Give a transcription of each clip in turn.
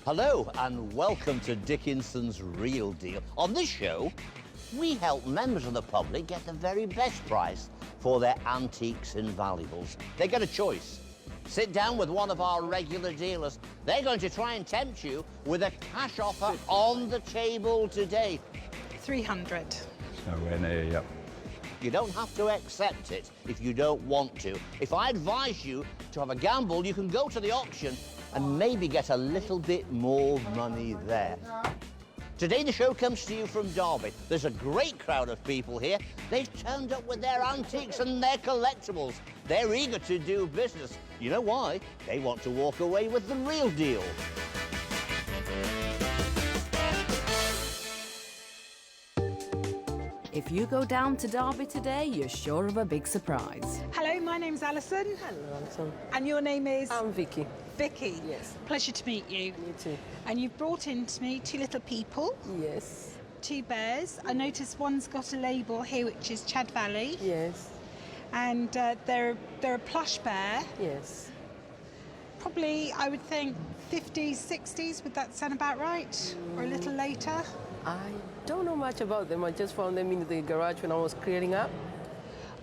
Hello and welcome to Dickinson's Real Deal. On this show, we help members of the public get the very best price for their antiques and valuables. They get a choice. Sit down with one of our regular dealers. They're going to try and tempt you with a cash offer on the table today. 300. Nowhere near, yep. You don't have to accept it if you don't want to. If I advise you to have a gamble, you can go to the auction and maybe get a little bit more money there. Today the show comes to you from Derby. There's a great crowd of people here. They've turned up with their antiques and their collectibles. They're eager to do business. You know why? They want to walk away with the real deal. If you go down to Derby today, you're sure of a big surprise. Hello, my name's Alison. Hello, Alison. And your name is? I'm Vicky. Vicky. Yes. Pleasure to meet you. You too. And you've brought in to me two little people. Yes. Two bears. I noticed one's got a label here which is Chad Valley. Yes. And they're a plush bear. Yes. Probably, I would think, 50s, 60s. Would that sound about right? Or a little later? I don't know much about them. I just found them in the garage when I was clearing up.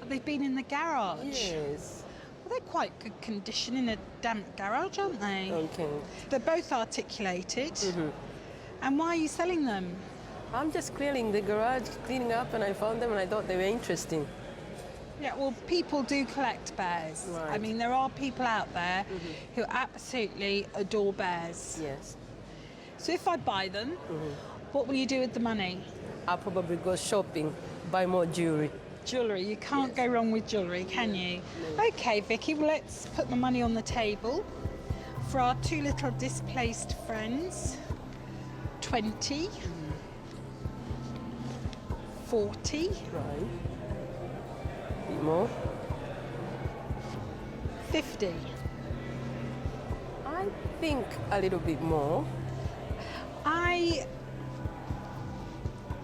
They've been in the garage. Yes. Well, they're quite good condition in a damp garage, aren't they? Okay. They're both articulated. Mm-hmm. And why are you selling them? I'm just clearing the garage, cleaning up, and I found them and I thought they were interesting. Yeah, well, people do collect bears. Right. I mean, there are people out there who absolutely adore bears. Yes. So if I buy them, what will you do with the money? I'll probably go shopping, buy more jewellery. Jewellery. You can't go wrong with jewellery, can you? No. OK, Vicky, well, let's put the money on the table for our two little displaced friends. 20. 40. Right. Bit more. 50. I think a little bit more.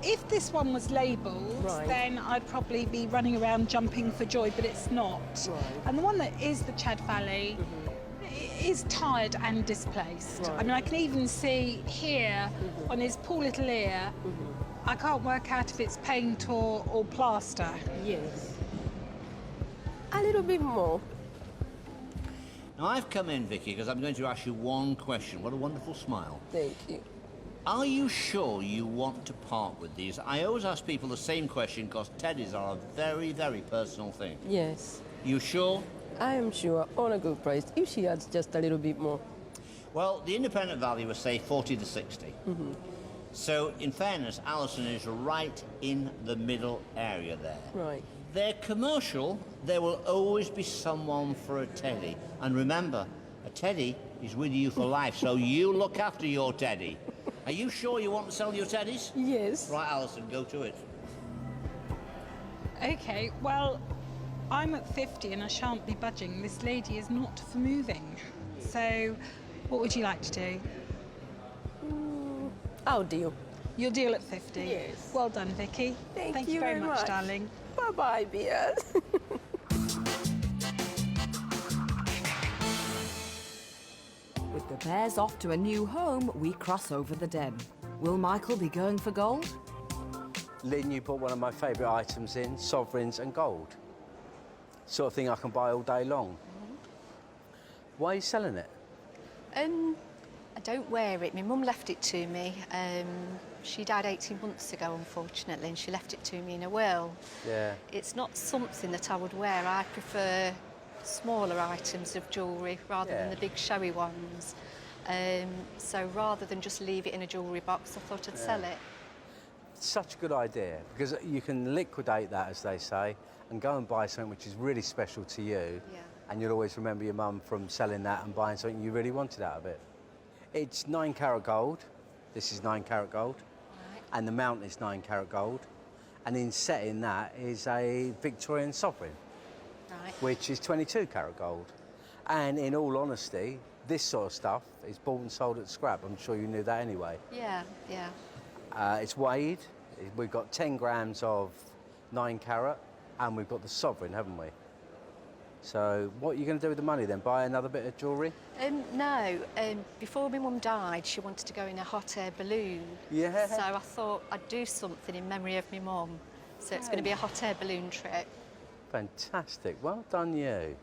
If this one was labelled, Right. then I'd probably be running around jumping for joy, but it's not. Right. And the one that is the Chad Valley is tired and displaced. Right. I mean, I can even see here on his poor little ear, I can't work out if it's paint or plaster. Yes. A little bit more. Now, I've come in, Vicky, because I'm going to ask you one question. What a wonderful smile. Thank you. Are you sure you want to part with these? I always ask people the same question because teddies are a very, very personal thing. Yes. You sure? I am sure, on a good price, if she adds just a little bit more. Well, the independent value was, say, 40 to 60. So, in fairness, Alison is right in the middle area there. Right. They're commercial. There will always be someone for a teddy. And remember, a teddy is with you for life, so you look after your teddy. Are you sure you want to sell your teddies? Yes. Right, Alison, go to it. OK, well, I'm at 50 and I shan't be budging. This lady is not for moving. So what would you like to do? I'll deal. You'll deal at 50? Yes. Well done, Vicky. Thank you you very very much, much. darling. Bye-bye, dear. With the bears off to a new home, we cross over the Den. Will Michael be going for gold? Lynn, you bought one of my favourite items in, sovereigns and gold. Sort of thing I can buy all day long. Why are you selling it? I don't wear it. My mum left it to me. She died 18 months ago, unfortunately, and she left it to me in a will. Yeah. It's not something that I would wear. I prefer smaller items of jewellery rather than Yeah. the big showy ones. So rather than just leave it in a jewellery box, I thought I'd sell it. Such a good idea, because you can liquidate that, as they say, and go and buy something which is really special to you. Yeah. And you'll always remember your mum from selling that and buying something you really wanted out of it. It's 9 carat gold. This is 9 carat gold. Right. And the mount is 9 carat gold. And in setting that is a Victorian sovereign, Right. which is 22 carat gold. And in all honesty, this sort of stuff is bought and sold at scrap. I'm sure you knew that anyway. Yeah, yeah. It's weighed. We've got 10 grams of 9 carat, and we've got the sovereign, haven't we? So what are you going to do with the money then? Buy another bit of jewellery? No, before my mum died, she wanted to go in a hot air balloon. Yeah. So I thought I'd do something in memory of my mum. So it's going to be a hot air balloon trip. Fantastic. Well done you.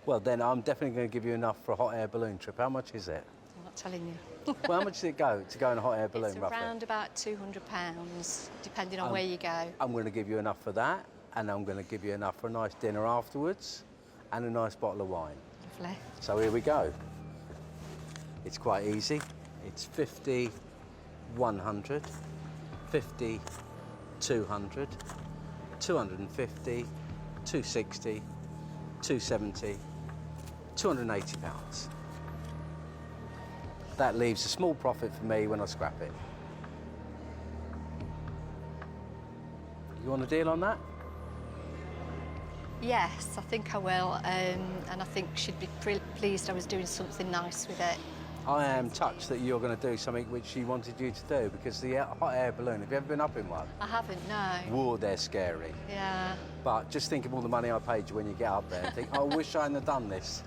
Well, then I'm definitely going to give you enough for a hot air balloon trip. How much is it? I'm not telling you. Well, how much does it go to go in a hot air balloon, It's roughly? around about £200, depending on where you go. I'm going to give you enough for that, and I'm going to give you enough for a nice dinner afterwards and a nice bottle of wine. Lovely. So here we go. It's quite easy. It's 50, 100, 50, 200, 250, 260, 270, £280. That leaves a small profit for me when I scrap it. You want a deal on that? Yes, I think I will. And I think she'd be pleased I was doing something nice with it. I am touched that you're going to do something which she wanted you to do, because the hot air balloon, have you ever been up in one? I haven't, no. Whoa, they're scary. Yeah. But just think of all the money I paid you when you get up there and think, I wish I hadn't have done this.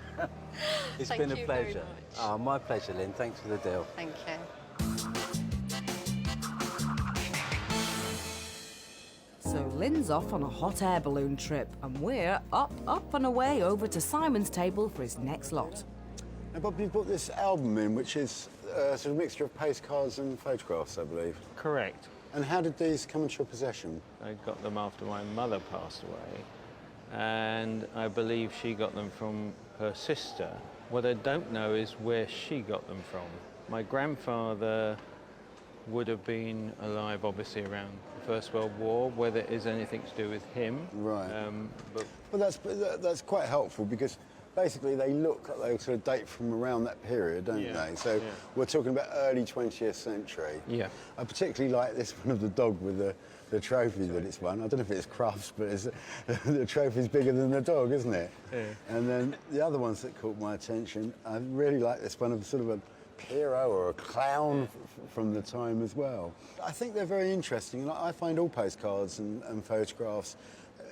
It's Thank been a you very pleasure. much. Oh, my pleasure, Lynn. Thanks for the deal. Thank you. So Lynn's off on a hot air balloon trip, and we're up and away over to Simon's table for his next lot. Now, Bob, you brought this album in, which is sort of a mixture of postcards and photographs, I believe. Correct. And how did these come into your possession? I got them after my mother passed away, and I believe she got them from her sister. What I don't know is where she got them from. My grandfather would have been alive, obviously, around the First World War, whether it is anything to do with him. Right. But Well, that's quite helpful, because basically they look like they sort of date from around that period, don't Yeah, they? So yeah. we're talking about early 20th century. Yeah. I particularly like this one of the dog with the trophy that it's won. I don't know if it's crafts, but it's, the trophy's bigger than the dog, isn't it? Yeah. And then the other ones that caught my attention, I really like this one of sort of a hero or a clown from the time as well. I think they're very interesting, and I find all postcards and photographs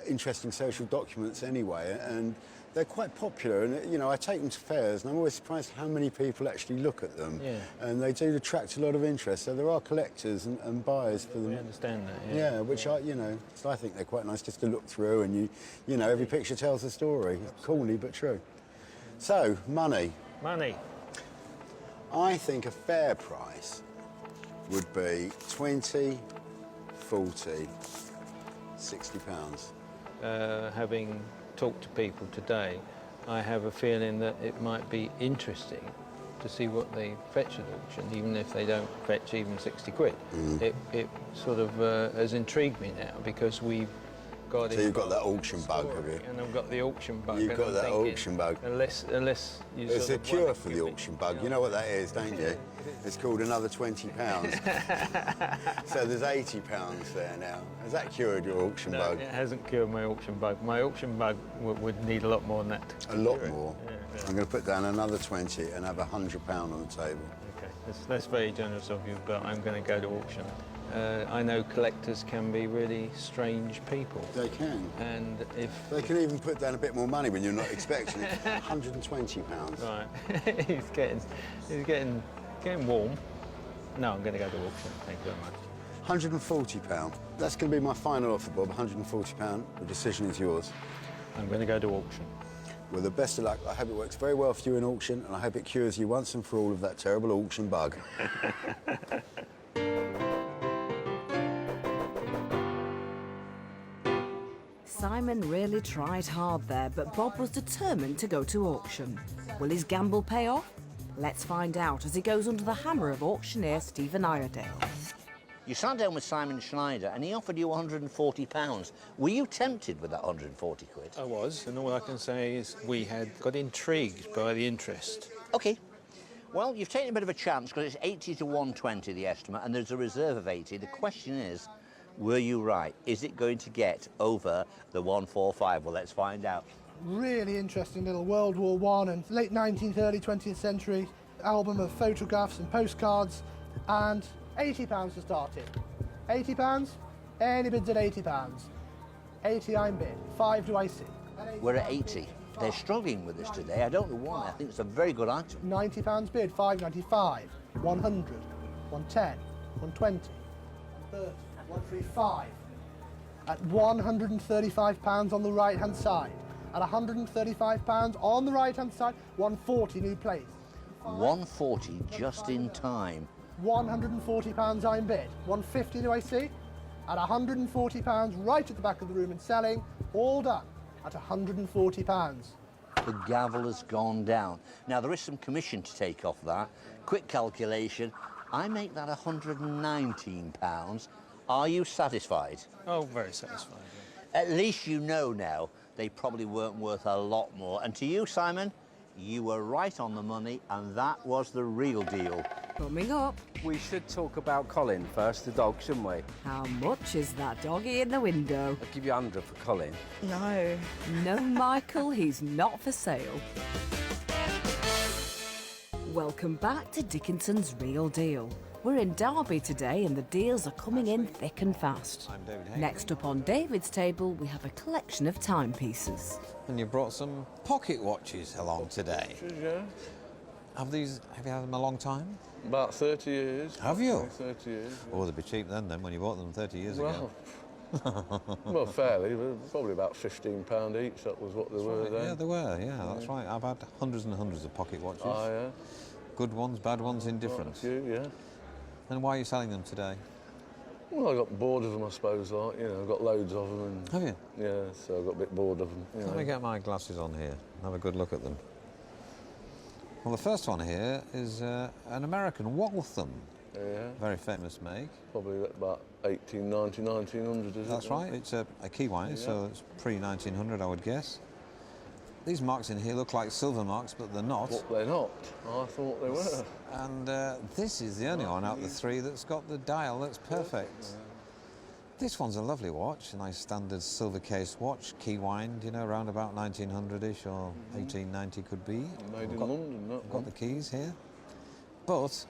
interesting social documents anyway, and they're quite popular, and you know, I take them to fairs and I'm always surprised how many people actually look at them. Yeah. And they do attract a lot of interest, so there are collectors and buyers for them. we understand that, Yeah, which I think they're quite nice just to look through, and you know, every picture tells a story. Corny but true. So, money. Money. I think a fair price would be 20, 40, £60. Having talked to people today, I have a feeling that it might be interesting to see what they fetch at auction, even if they don't fetch even 60 quid. It sort of has intrigued me now, because we've got So you've got that auction bug, have you? And I've got the auction bug. You've and got I'm that thinking, auction bug. Unless you There's sort a of cure wanna for the give me- auction bug. You know what that is, don't you? It's called another £20. So there's £80 there now. Has that cured your auction No, bug? it hasn't cured my auction bug. My auction bug would need a lot more than that. To A lot cure it. more. Yeah, yeah. I'm going to put down another 20 and have £100 on the table. Okay, that's very generous of you, but I'm going to go to auction. I know collectors can be really strange people. They can. And if... They can even put down a bit more money when you're not expecting it. £120. Right, he's getting warm. No, I'm going to go to auction. Thank you very much. £140. That's going to be my final offer, Bob. £140. The decision is yours. I'm going to go to auction. Well, the best of luck. I hope it works very well for you in auction, and I hope it cures you once and for all of that terrible auction bug. Simon really tried hard there, but Bob was determined to go to auction. Will his gamble pay off? Let's find out as he goes under the hammer of auctioneer Stephen Iredale. You sat down with Simon Schneider and he offered you £140. Were you tempted with that 140 quid? I was, and all I can say is we had got intrigued by the interest. OK. Well, you've taken a bit of a chance because it's 80 to 120, the estimate, and there's a reserve of 80. The question is, were you right? Is it going to get over the 145? Well, let's find out. Really interesting little World War I and late 19th, early 20th century album of photographs and postcards, and £80 to start it. £80? Any bids at £80? 80 I'm bid. 5 do I see? We're at 80. They're struggling with this today. I don't know why. I think it's a very good item. £90 bid, £5.95, 100, 110, 120, 130, 135. At £135 on the right-hand side. At £135 on the right-hand side, 140 new place. 140 just in time. £140 I'm bid. 150 do I see? At £140 right at the back of the room and selling, all done at £140. The gavel has gone down. Now, there is some commission to take off that. Quick calculation, I make that £119. Are you satisfied? Oh, very satisfied. At least you know now they probably weren't worth a lot more. And to you, Simon, you were right on the money, and that was the real deal. Coming up, We should talk about Colin first, the dog, shouldn't we? how much is that doggy in the window? I'll give you 100 for Colin. No. No, Michael, he's not for sale. Welcome back to Dickinson's Real Deal. We're in Derby today and the deals are coming in thick and fast. I'm David Hagen. Next up on David's table, we have a collection of timepieces. And you brought some pocket watches along today. Yeah, Have you had them a long time? about 30 years. Have you? 30 years. Oh, they'd be cheap then when you bought them 30 years Well, ago. well, fairly, but probably about £15 each. That was what they were then. Yeah, they were, that's right. I've had hundreds and hundreds of pocket watches. Oh, yeah. Good ones, bad ones, Quite a indifferent. few, yeah. And why are you selling them today? Well, I got bored of them, I suppose. Like, you know, I got loads of them. And, Have you? yeah, so I got a bit bored of them. You Let know. me get my glasses on here and have a good look at them. Well, the first one here is an American Waltham. Yeah, Very famous make. probably about 1890, 1900, is it? That's right. It's a key wine, so it's pre-1900, I would guess. These marks in here look like silver marks, but they're not. But they're not. I thought they were. And this is the only one out of the three that's got the dial that's perfect. This one's a lovely watch, a nice standard silver case watch, key wind, you know, around about 1900-ish or 1890 could be. Made in Got- London, that Got one. the keys here. But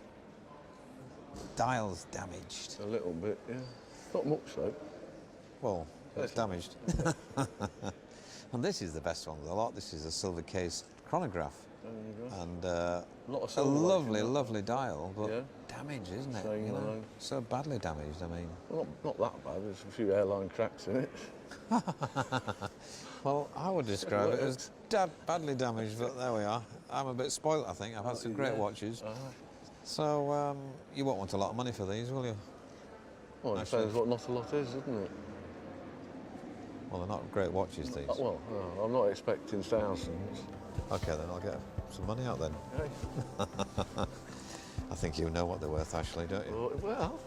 dial's damaged. A little bit, yeah. Not much, though. Well, it's damaged. And this is the best one of the lot. This is a silver case chronograph. There you go. And Lot of a silver lovely, in that. lovely dial, but Yeah. damaged, isn't it? Saying You know? hello. So badly damaged, I mean. Well, not that bad. There's a few airline cracks in it. Well, I would describe it as badly damaged, but there we are. I'm a bit spoilt, I think. I've had some great watches. So you won't want a lot of money for these, will you? Well, it Actually- depends what not a lot is, isn't it? Well, they're not great watches, these. Well, no, I'm not expecting thousands. OK, then I'll get some money out then. Hey. I think you know what they're worth, actually, don't you? Well,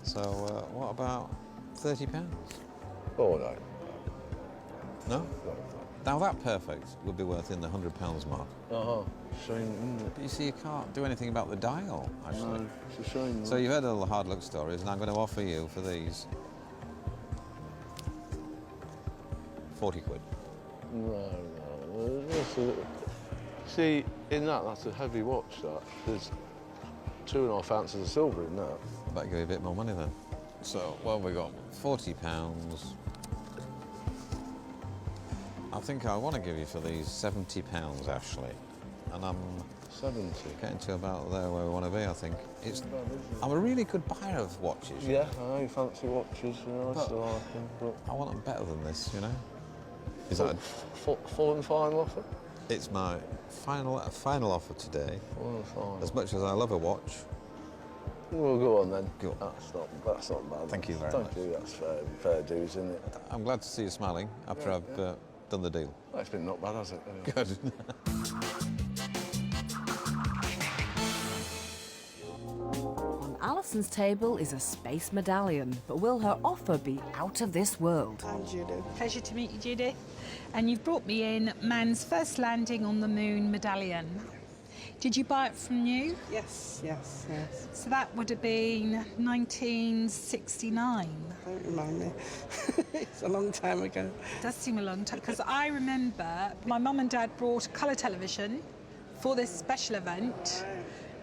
So what about £30? oh no. No? Now that perfect would be worth in the £100 mark. Shame, isn't it? But you see, you can't do anything about the dial, actually. No, it's a shame. So you've heard all the hard luck stories, and I'm going to offer you for these 40 quid. No. See, in that's a heavy watch, that. There's 2.5 ounces of silver in that. Better give you a bit more money then. So, what have we got? £40. I think I want to give you for these £70, actually. And I'm 70. getting to about there where we want to be, I think. I'm a really good buyer of watches. Yeah, I know you fancy watches, you know, I still like them, but... I want them better than this, you know? Is that Full and final offer? It's my final offer today. Full and final. As much as I love a watch. Well, go on then. Go on. That's not bad. Thank you very Thank you, that's fair dues, isn't it? I'm glad to see you smiling after I've done the deal. Well, it's been not bad, has it? Anyway. Good. On Alison's table is a space medallion, but will her offer be out of this world? I'm Judith. Pleasure to meet you, Judith. And you've brought me in man's first landing on the moon medallion. Did you buy it from new? Yes. So that would have been 1969. Don't remind me. It's a long time ago. It does seem a long time, because I remember my mum and dad brought a colour television for this special event,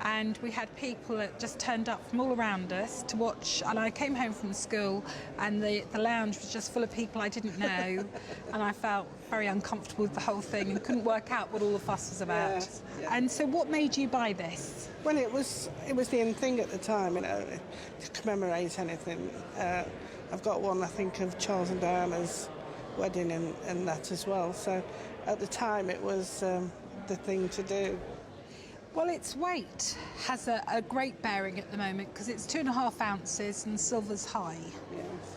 And we had people that just turned up from all around us to watch. And I came home from school and the lounge was just full of people I didn't know. And I felt very uncomfortable with the whole thing and couldn't work out what all the fuss was about. Yes, yeah. And so what made you buy this? Well, it was the in thing at the time, you know, to commemorate anything. I've got one, I think, of Charles and Diana's wedding and that as well. So at the time it was the thing to do. Well, its weight has a great bearing at the moment because it's 2.5 ounces and silver's high, Yes.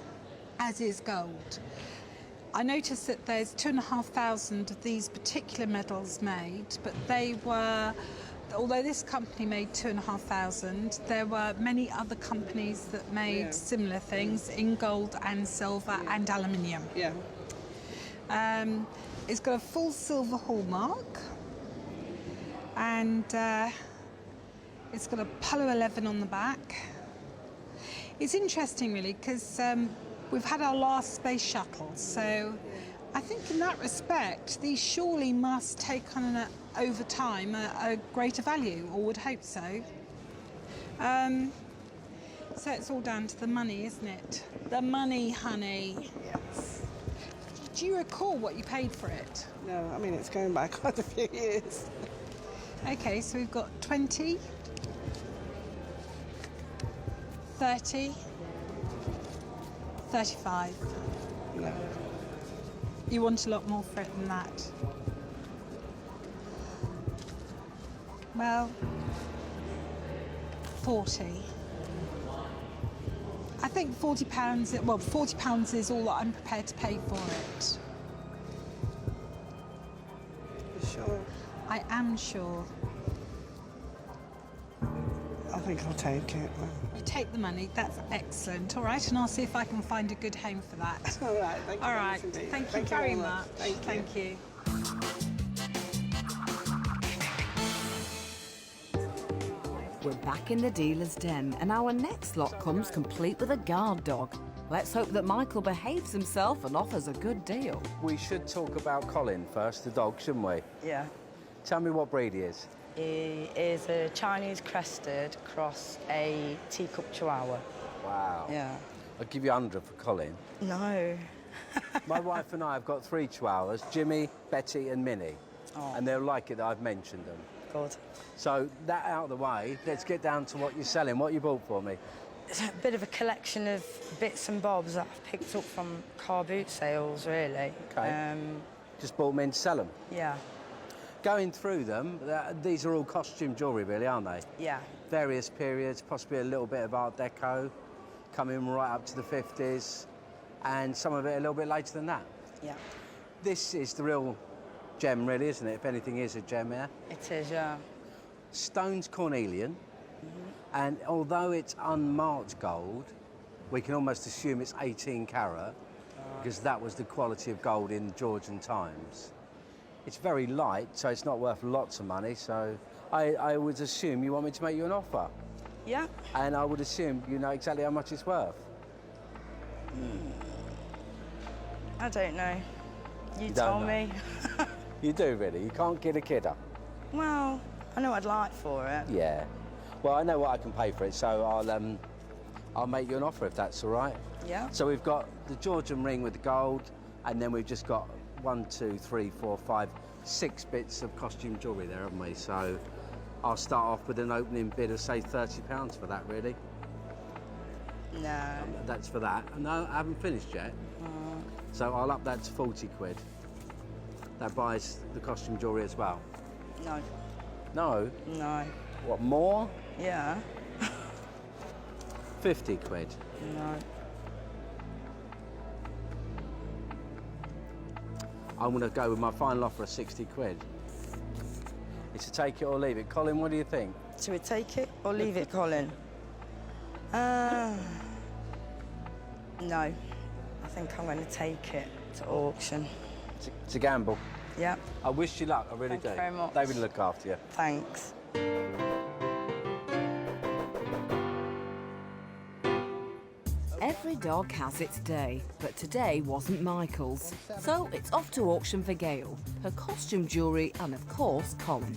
as is gold. I noticed that there's 2,500 of these particular medals made, but they were, although this company made 2,500, there were many other companies that made similar things in gold and silver and aluminium. Yeah. It's got a full silver hallmark, and it's got a Apollo 11 on the back. It's interesting, really, because we've had our last space shuttle, so I think in that respect, these surely must take on, over time, a greater value, or would hope so. So it's all down to the money, isn't it? The money, honey. Yes. Do you recall what you paid for it? No, I mean, it's going back quite a few years. Okay, so we've got 20, 30, 35. No. You want a lot more for it than that? Well, 40. I think £40, well, £40 is all that I'm prepared to pay for it. Sure. I am sure. I think I'll take it. You take the money, that's excellent. All right, and I'll see if I can find a good home for that. All right, thank you. All right, very much indeed. thank you very much. Thank you. We're back in the dealer's den, and our next lot comes complete with a guard dog. Let's hope that Michael behaves himself and offers a good deal. We should talk about Colin first, the dog, shouldn't we? Yeah. Tell me what breed he is. He is a Chinese crested cross a teacup chihuahua. Wow. Yeah. I'll give you 100 for Colin. No. My wife and I have got 3 chihuahuas, Jimmy, Betty and Minnie. Oh. And they'll like it that I've mentioned them. God. So, that out of the way, let's get down to what you're selling. What you bought for me? It's a bit of a collection of bits and bobs that I've picked up from car boot sales, really. Okay. Just bought them in to sell them? Yeah. Going through them, these are all costume jewellery, really, aren't they? Yeah. Various periods, possibly a little bit of Art Deco, coming right up to the 50s, and some of it a little bit later than that. Yeah. This is the real gem, really, isn't it? If anything is a gem here. It is, yeah. Stone's cornelian, and although it's unmarked gold, we can almost assume it's 18 carat, because that was the quality of gold in Georgian times. It's very light, so it's not worth lots of money, so I would assume you want me to make you an offer. Yeah. And I would assume you know exactly how much it's worth. I don't know. You don't told know. me. You do, really? You can't kid a kidder? Well, I know what I'd like for it. Yeah. Well, I know what I can pay for it, so I'll make you an offer if that's all right. Yeah. So we've got the Georgian ring with the gold, and then we've just got 1, 2, 3, 4, 5, 6 bits of costume jewellery there, haven't we? So I'll start off with an opening bid of, say, £30 for that, really. No. That's for that. No, I haven't finished yet. So I'll up that to 40 quid. That buys the costume jewellery as well. No. No? No. What, more? Yeah. 50 quid. No. I'm going to go with my final offer of 60 quid. It's a take it or leave it. Colin, what do you think? Should we take it or leave it, Colin? No. I think I'm going to take it to auction. It's a gamble. Yeah. I wish you luck, I really do. Thank you very much. David will look after you. Thanks. Every dog has its day, but today wasn't Michael's. So it's off to auction for Gail, her costume jewellery and, of course, Colin.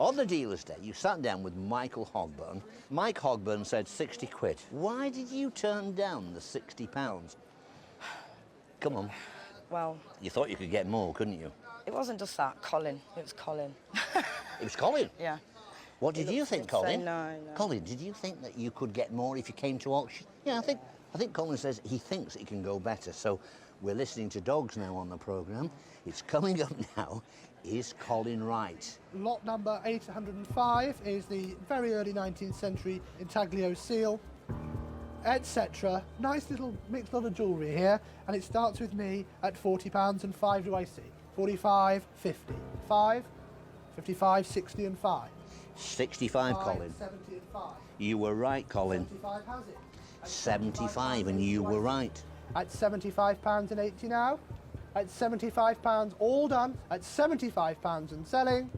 On the dealer's day, you sat down with Michael Hogburn. Mike Hogburn said 60 quid. Why did you turn down the £60? Come on. Well... You thought you could get more, couldn't you? It wasn't just that, Colin. It was Colin. It was Colin? Yeah. What did you think, Colin? No. Colin, did you think that you could get more if you came to auction? Yeah, I think Colin says he thinks it can go better. So we're listening to dogs now on the programme. It's coming up now. Is Colin right? Lot number 805 is the very early 19th century intaglio seal, etc. Nice little mixed lot of jewellery here, and it starts with me at £40 and 5 do I see? 45, 50, 5, 55, 60 and 5. 65, 5, Colin. 70 and 5. You were right, Colin. 75, how's it? 75, and you were right. At £75 and 80 now. At £75, all done. At £75 and selling.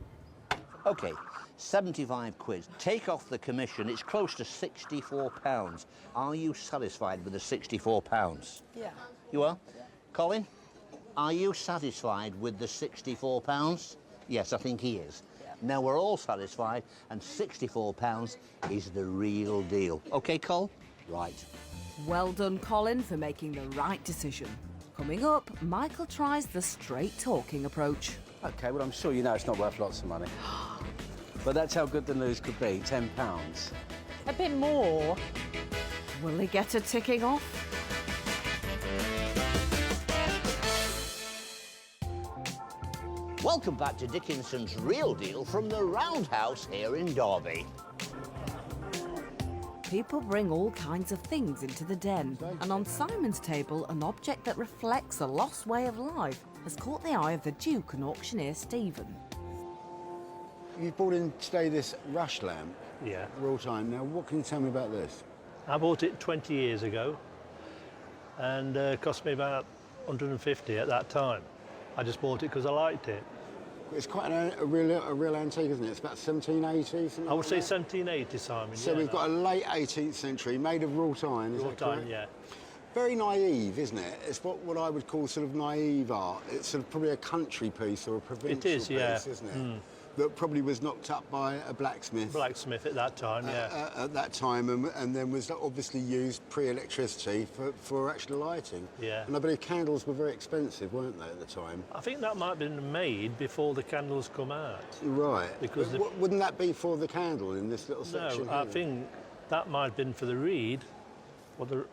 OK, 75 quid. Take off the commission, it's close to £64. Are you satisfied with the £64? Yeah. You are? Yeah. Colin, are you satisfied with the £64? Yes, I think he is. Yeah. Now we're all satisfied, and £64 is the real deal. OK, Col? Right. Well done, Colin, for making the right decision. Coming up, Michael tries the straight-talking approach. OK, well, I'm sure you know it's not worth lots of money. But that's how good the news could be, £10. A bit more. Will he get a ticking off? Welcome back to Dickinson's Real Deal from the Roundhouse here in Derby. People bring all kinds of things into the den, and on Simon's table, an object that reflects a lost way of life has caught the eye of the Duke and auctioneer Stephen. You brought in today this rush lamp. Yeah. Real time. Now, what can you tell me about this? I bought it 20 years ago, and it cost me about 150 at that time. I just bought it because I liked it. It's quite a real antique, isn't it? It's about 1780, something I would like say that? 1780, Simon. So yeah, we've got a late 18th century, made of raw time, is raw that time, correct? yeah. Very naive, isn't it? It's what I would call sort of naive art. It's sort of probably a country piece or a provincial piece, isn't it? Mm. That probably was knocked up by a blacksmith. Blacksmith at that time, yeah. At that time, and then was obviously used pre-electricity for actual lighting. Yeah. And I believe candles were very expensive, weren't they, at the time? I think that might have been made before the candles come out. Right. Because wouldn't that be for the candle in this little section? No, I think that might have been for the reed. Or the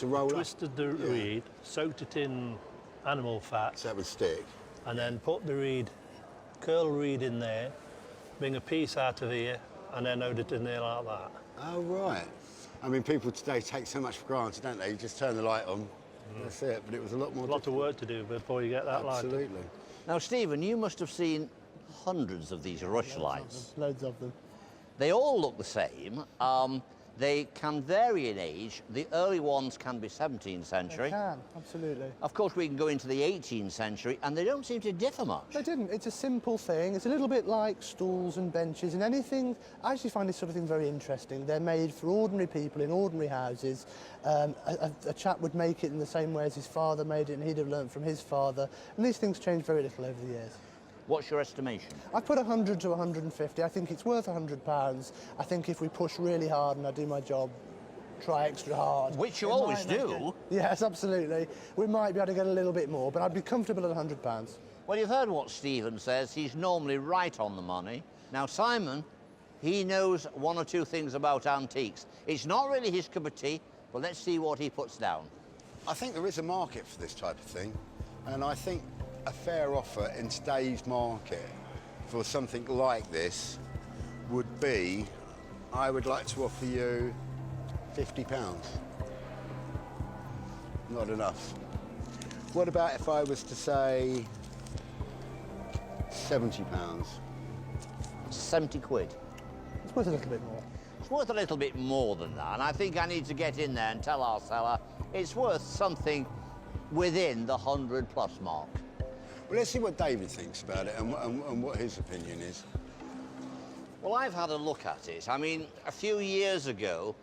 roller? Twisted the reed, soaked it in animal fat. So that would stick. And then put the reed, curl reed in there, bring a piece out of here, and then load it in there like that. Oh, right. I mean, people today take so much for granted, don't they? You just turn the light on, that's it. But it was a lot more There's a lot of work to do before you get that light. Absolutely. Now, Stephen, you must have seen hundreds of these rush lights. Loads of them. They all look the same. They can vary in age. The early ones can be 17th century. They can, absolutely. Of course, we can go into the 18th century, and they don't seem to differ much. They didn't. It's a simple thing. It's a little bit like stools and benches and anything. I actually find this sort of thing very interesting. They're made for ordinary people in ordinary houses. A chap would make it in the same way as his father made it, and he'd have learnt from his father. And these things change very little over the years. What's your estimation? I put 100 to 150. I think it's worth £100. I think if we push really hard and I do my job, try extra hard. Which you always do. Yes, absolutely. We might be able to get a little bit more, but I'd be comfortable at £100. Well, you've heard what Stephen says. He's normally right on the money. Now, Simon, he knows one or two things about antiques. It's not really his cup of tea, but let's see what he puts down. I think there is a market for this type of thing, and I think a fair offer in today's market for something like this would be, I would like to offer you £50. Not enough. What about if I was to say £70? 70 quid. It's worth a little bit more. It's worth a little bit more than that, and I think I need to get in there and tell our seller it's worth something within the 100+ mark. Well, let's see what David thinks about it and what his opinion is. Well, I've had a look at it. I mean, a few years ago,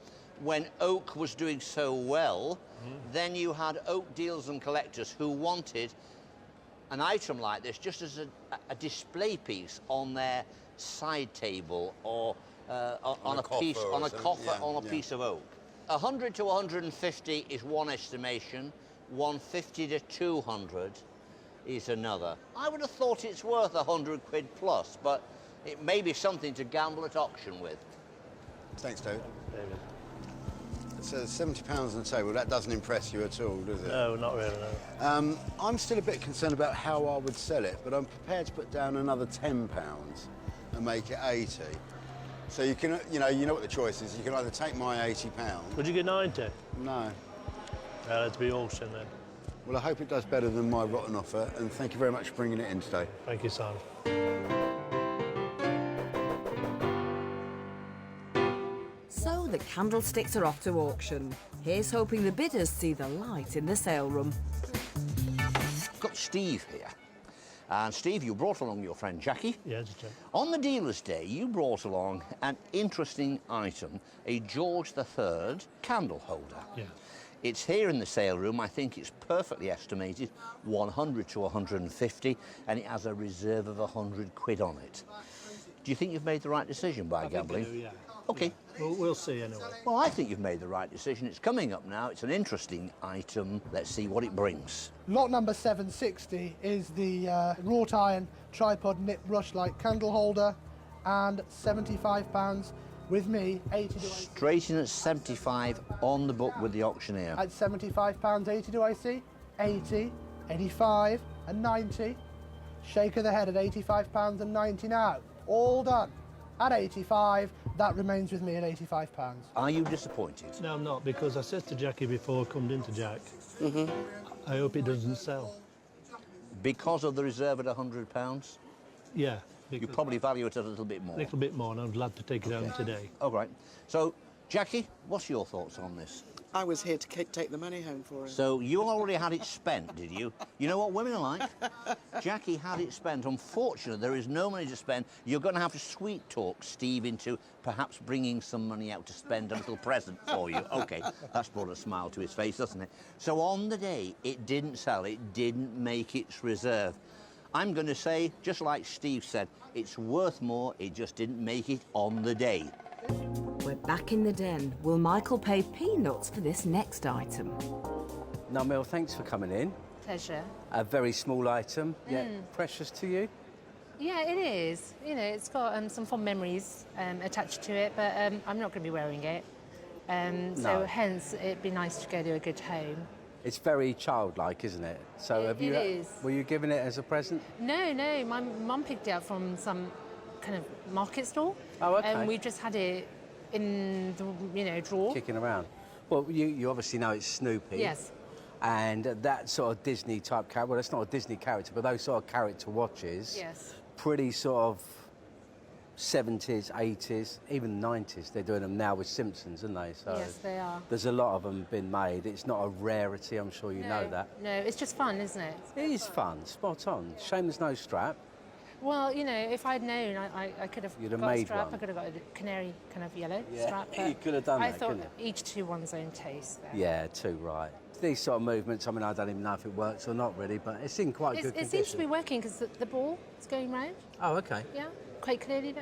when oak was doing so well, then you had oak dealers and collectors who wanted an item like this just as a display piece on their side table or on a piece of oak. 100 to 150 is one estimation, 150 to 200 is another. I would have thought it's worth 100 quid plus, but it may be something to gamble at auction with. Thanks, David. It says £70 on the table. That doesn't impress you at all, does it? No, not really, no. I'm still a bit concerned about how I would sell it, but I'm prepared to put down another £10 and make it 80. So you can, you know what the choice is. You can either take my £80. Would you get 90? No. Let's be auction then. Well, I hope it does better than my rotten offer, and thank you very much for bringing it in today. Thank you, Simon. So the candlesticks are off to auction. Here's hoping the bidders see the light in the sale room. I've got Steve here. And Steve, you brought along your friend Jackie. Yes, Jack. On the dealer's day, you brought along an interesting item, a George III candle holder. Yeah. It's here in the sale room. I think it's perfectly estimated, 100 to 150, and it has a reserve of 100 quid on it. Do you think you've made the right decision by gambling? I think I do, yeah. OK. Yeah. We'll see anyway. Well, I think you've made the right decision. It's coming up now. It's an interesting item. Let's see what it brings. Lot number 760 is the wrought iron tripod nip rushlight candle holder, and £75 with me, 80 to 80. Straight in at 75 on the book with the auctioneer. At £75, 80 do I see? 80, 85 and 90. Shake of the head at £85 and 90 now. All done. At 85, that remains with me at £85. Are you disappointed? No, I'm not, because I said to Jackie before I come into Jack, I hope it doesn't sell. Because of the reserve at £100? Yeah. You probably value it a little bit more. A little bit more, and I'm glad to take it home today. All right. So, Jackie, what's your thoughts on this? I was here to take the money home for him. So you already had it spent, did you? You know what women are like? Jackie had it spent. Unfortunately, there is no money to spend. You're going to have to sweet talk Steve into perhaps bringing some money out to spend a little present for you. OK, that's brought a smile to his face, doesn't it? So on the day, it didn't sell. It didn't make its reserve. I'm going to say, just like Steve said, it's worth more. It just didn't make it on the day. We're back in the den. Will Michael pay peanuts for this next item? No, Mel, thanks for coming in. Pleasure. A very small item, yet precious to you. Yeah, it is. You know, it's got some fond memories attached to it, but I'm not going to be wearing it. So hence, it'd be nice to go to a good home. It's very childlike, isn't it? So It is. Were you giving it as a present? No, my mum picked it up from some kind of market stall. Oh, OK. And we just had it in the, drawer. Kicking around. Well, you obviously know it's Snoopy. Yes. And that sort of Disney type character, well, it's not a Disney character, but those sort of character watches. Yes. Pretty sort of 70s, 80s, even 90s. They're doing them now with Simpsons, aren't they? So yes, they are. There's a lot of them been made. It's not a rarity, I'm sure you know that. No, it's just fun, isn't it? It is fun, spot on. Shame there's no strap. Well, if I'd known, I could have You'd have got made a strap. one. I could have got a canary kind of yellow Yeah, strap. But you could have done I that, thought couldn't each to one's own taste. There. Yeah, too right. These sort of movements, I mean, I don't even know if it works or not really, but it's in quite good It condition. seems to be working because the ball is going round. Oh, OK. Yeah, quite clearly.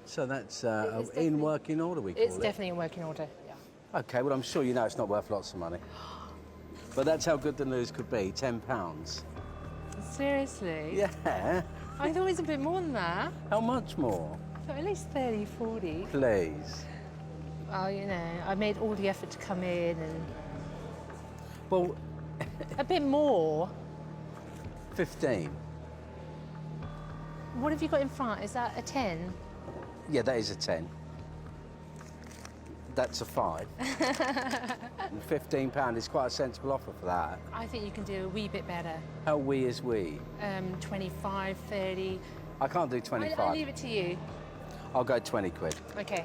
So that's in working order, we call it? It's definitely in working order, yeah. OK, well, I'm sure you know it's not worth lots of money. But that's how good the news could be, £10. Seriously? Yeah. I thought it was a bit more than that. How much more? So at least 30, 40. Please. Well, I made all the effort to come in and... Well... a bit more. 15. What have you got in front? Is that a 10? Yeah, that is a 10. That's a 5. And £15 is quite a sensible offer for that. I think you can do a wee bit better. How wee is wee? 25, 30. I can't do 25. I'll leave it to you. I'll go 20 quid. OK.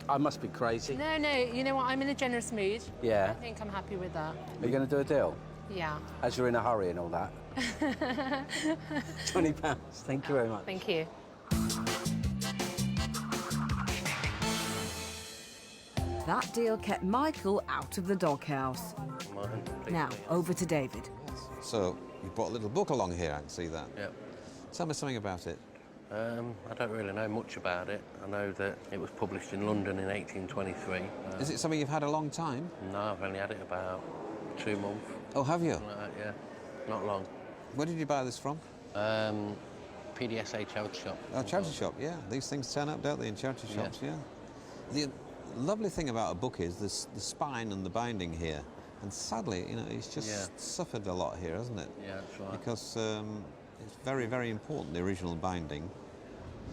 I must be crazy. No, you know what? I'm in a generous mood. Yeah. I think I'm happy with that. Are you going to do a deal? Yeah. As you're in a hurry and all that. £20. Thank you very much. Thank you. That deal kept Michael out of the doghouse. Now, over to David. So, You brought a little book along here, I can see that. Yep. Tell me something about it. I don't really know much about it. I know that it was published in London in 1823. Is it something you've had a long time? No, I've only had it about 2 months. Oh, have you? Yeah, not long. Where did you buy this from? PDSA charity shop. Oh, charity shop, yeah. These things turn up, don't they, in charity shops, yeah. The lovely thing about a book is the spine and the binding here. And sadly, you know, it's just suffered a lot here, hasn't it? Yeah, that's right. Because it's very, very important, the original binding,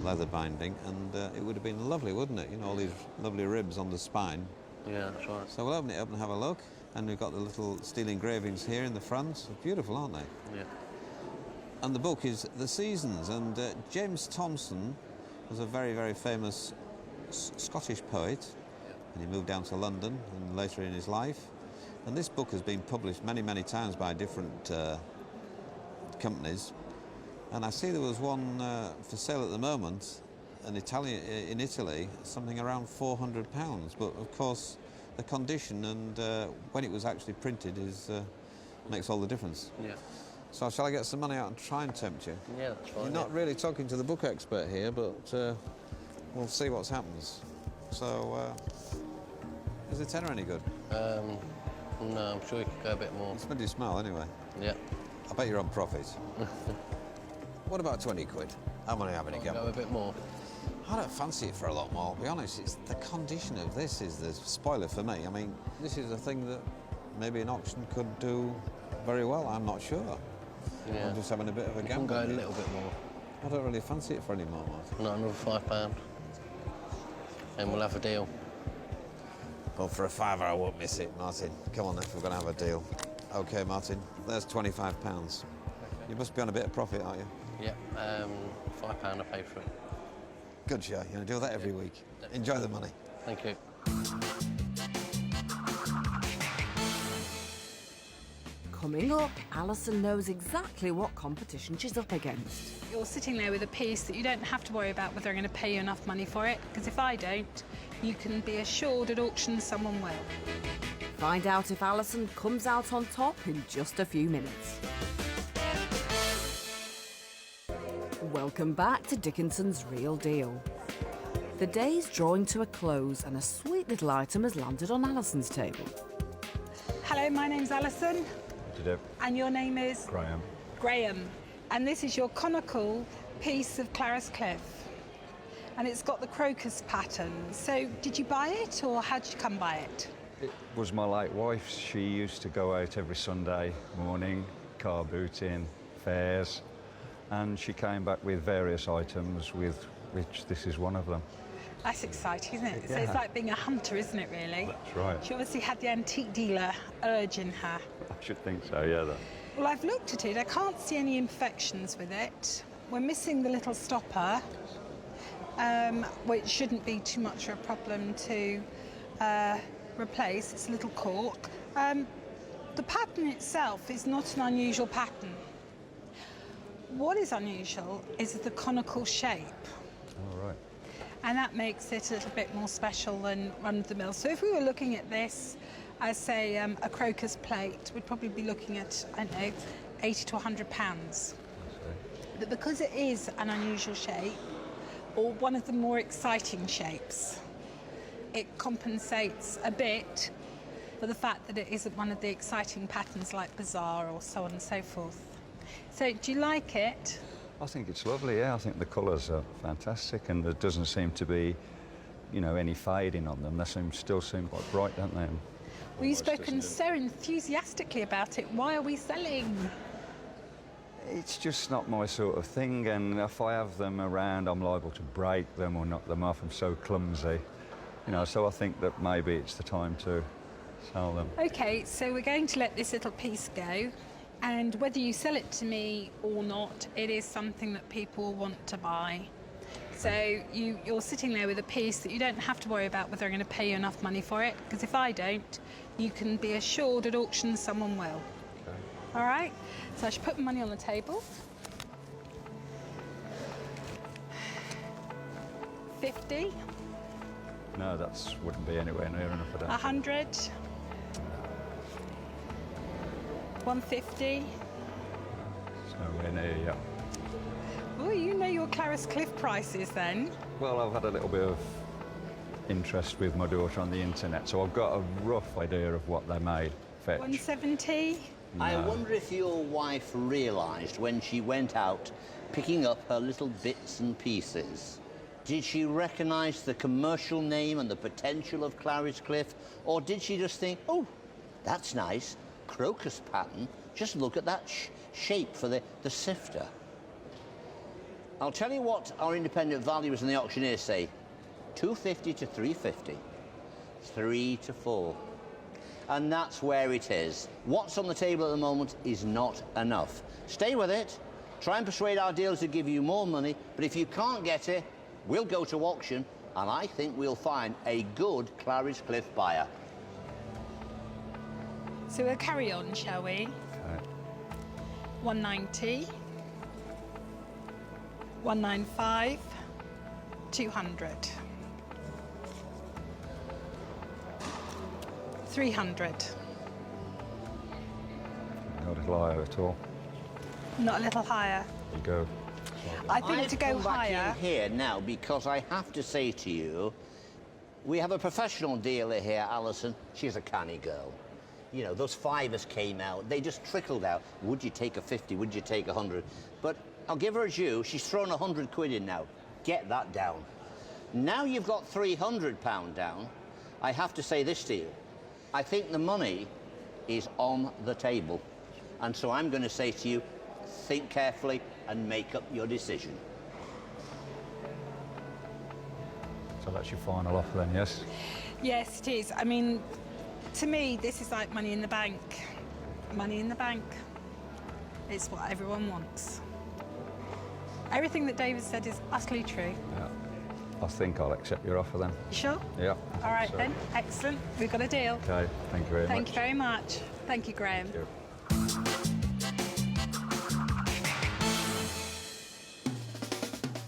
leather binding, and it would have been lovely, wouldn't it? You know, all these lovely ribs on the spine. Yeah, that's right. So we'll open it up and have a look. And we've got the little steel engravings here in the front. They're beautiful, aren't they? Yeah. And the book is The Seasons, and James Thomson was a very, very famous Scottish poet, and he moved down to London and later in his life. And this book has been published many, many times by different companies. And I see there was one for sale at the moment in Italy, something around £400. But of course, the condition and when it was actually printed makes all the difference. Yeah. So shall I get some money out and try and tempt you? Yeah, that's fine. You're not really talking to the book expert here, but we'll see what happens. So, is the tenner any good? No, I'm sure you could go a bit more. It's made you smile anyway. Yeah. I bet you're on profit. What about 20 quid? How many have any Go a bit more. I don't fancy it for a lot more, I'll be honest. It's the condition of this is the spoiler for me. I mean, this is a thing that maybe an auction could do very well, I'm not sure. Yeah. I'm just having a bit of a You gamble. can go a little bit more. I don't really fancy it for any more, Martin. No, another £5. And we'll have a deal. Well, for a £5 I won't miss it, Martin. Come on then, if we're going to have a deal. OK, Martin, there's £25. You must be on a bit of profit, aren't you? Yeah, £5 I paid for it. Good show. You're going to do that every week. Enjoy the money. Thank you. Coming up, Alison knows exactly what competition she's up against. You're sitting there with a piece that you don't have to worry about whether I'm going to pay you enough money for it, because if I don't, you can be assured at auction someone will. Find out if Alison comes out on top in just a few minutes. Welcome back to Dickinson's Real Deal. The day's drawing to a close and a sweet little item has landed on Alison's table. Hello, my name's Alison. And your name is? Graham. Graham. And this is your conical piece of Clarice Cliff. And it's got the crocus pattern. So did you buy it or how did you come by it? It was my late wife's. She used to go out every Sunday morning, car booting, fairs, and she came back with various items, with which this is one of them. That's exciting, isn't it? Yeah. So it's like being a hunter, isn't it, really? That's right. She obviously had the antique dealer urge in her. I should think so, yeah. Well, I've looked at it. I can't see any imperfections with it. We're missing the little stopper, which shouldn't be too much of a problem to replace. It's a little cork. The pattern itself is not an unusual pattern. What is unusual is the conical shape. All right. And that makes it a little bit more special than run-of-the-mill. So if we were looking at this as, say, a crocus plate, we'd probably be looking at, I don't know, £80 to £100. But because it is an unusual shape, or one of the more exciting shapes, it compensates a bit for the fact that it isn't one of the exciting patterns like Bazaar or so on and so forth. So do you like it? I think it's lovely, yeah. I think the colours are fantastic, and there doesn't seem to be, you know, any fading on them. They still seem quite bright, don't they? Well, you've spoken so enthusiastically about it. Why are we selling? It's just not my sort of thing, and if I have them around, I'm liable to break them or knock them off. I'm so clumsy, you know, so I think that maybe it's the time to sell them. OK, so we're going to let this little piece go. And whether you sell it to me or not, it is something that people want to buy. So you're sitting there with a piece that you don't have to worry about whether I'm going to pay you enough money for it, because if I don't, you can be assured at auction someone will. Okay. All right? So I should put the money on the table. 50. No, that wouldn't be anywhere near enough of that. 100. 150. nowhere near yet. Oh, you know your Clarice Cliff prices then? Well, I've had a little bit of interest with my daughter on the internet, so I've got a rough idea of what they made. Fetch. 170? I No. wonder if your wife realised when she went out picking up her little bits and pieces, did she recognise the commercial name and the potential of Clarice Cliff, or did she just think, oh, that's nice, crocus pattern, just look at that shape for the sifter? I'll tell you what our independent valuers and the auctioneers say. 250 to 350, 3 to 4. And that's where it is. What's on the table at the moment is not enough. Stay with it. Try and persuade our dealers to give you more money, but if you can't get it, we'll go to auction, and I think we'll find a good Clarice Cliff buyer. So we'll carry on, shall we? 190, 195, 200. 300. Not a little higher at all. Not a little higher. You go. I think I've to go come back higher. in here now because I have to say to you, we have a professional dealer here, Alison. She's a canny girl. You know, those fivers came out, they just trickled out. Would you take a 50? Would you take 100? But I'll give her a due. She's thrown 100 quid in now. Get that down. Now you've got £300 down. I have to say this to you. I think the money is on the table. And so I'm going to say to you, think carefully and make up your decision. So that's your final offer then, yes? Yes, it is. I mean, to me, this is like money in the bank. Money in the bank. It's what everyone wants. Everything that David said is utterly true. Yeah. I think I'll accept your offer then. You sure? Yeah. All right So- then. Excellent. We've got a deal. Okay, thank you very much. Thank you very much. Thank you, Graham. Thank you.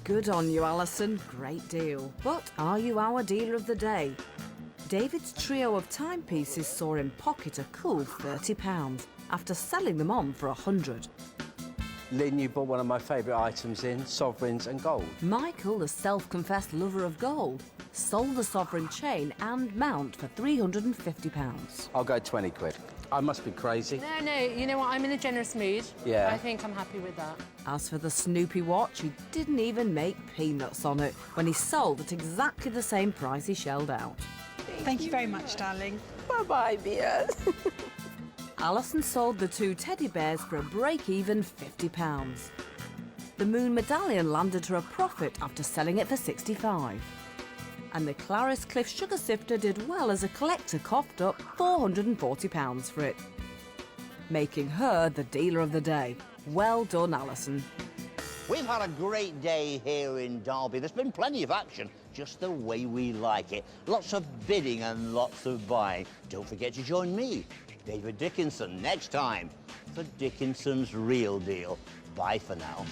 Good on you, Alison. Great deal. But are you our dealer of the day? David's trio of timepieces saw him pocket a cool £30 after selling them on for 100. Lynn, you bought one of my favourite items in, sovereigns and gold. Michael, the self-confessed lover of gold, sold the sovereign chain and mount for £350. I'll go 20 quid. I must be crazy. No, you know what? I'm in a generous mood. Yeah. I think I'm happy with that. As for the Snoopy watch, he didn't even make peanuts on it when he sold at exactly the same price he shelled out. Thank you very much, darling. Bye-bye, dear. Alison sold the two teddy bears for a break-even £50. The moon medallion landed her a profit after selling it for £65. And the Clarice Cliff sugar sifter did well as a collector coughed up £440 for it, making her the dealer of the day. Well done, Alison. We've had a great day here in Derby. There's been plenty of action, just the way we like it. Lots of bidding and lots of buying. Don't forget to join me, David Dickinson, next time for Dickinson's Real Deal. Bye for now.